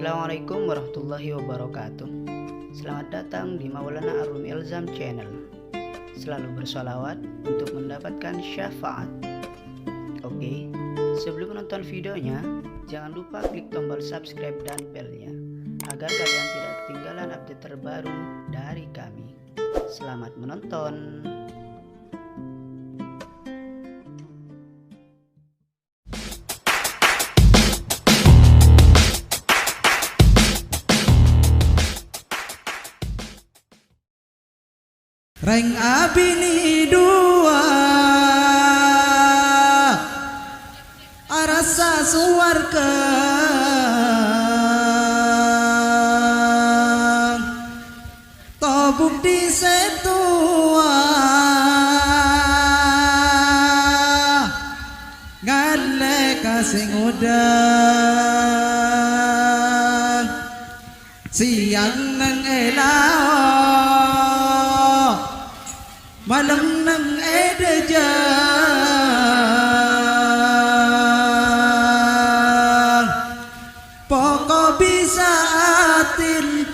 Assalamualaikum warahmatullahi wabarakatuh. Selamat datang di Maulana Ar-Rumi Ilzam Channel. Selalu bersolawat untuk mendapatkan syafaat. Oke, sebelum menonton videonya, jangan lupa klik tombol subscribe dan belnya agar kalian tidak ketinggalan update terbaru dari kami. Selamat menonton. Reng abini dua arasa suwarga tobuk di setua ngale kasing udan siang nang elao malam nang edejang pokok bisa atin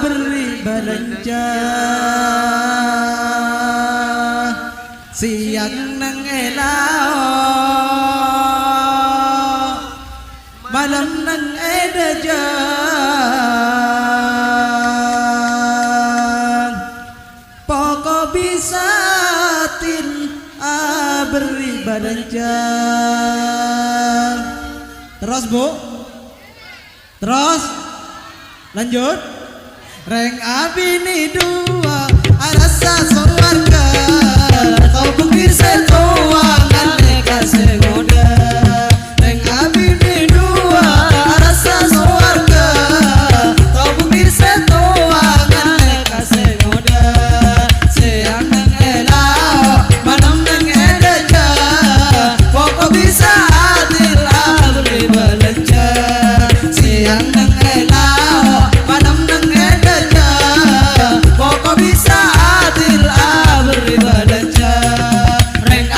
beri belanja siang nang elao malam nang edejang pokok bisa tin beri badan jam. Terus bu, terus lanjut. Reng abini dua arasa suwarga kau bukir setua ngane kasih muda. Reng abini dua arasa suwarga kau bukir setua ngane kasih muda. Siang nang elao malam nang edeja pokok bisa adil beri belanja. Siang nang elao malam nang edeja pokok bisa adil beri belanja. Reng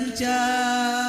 senja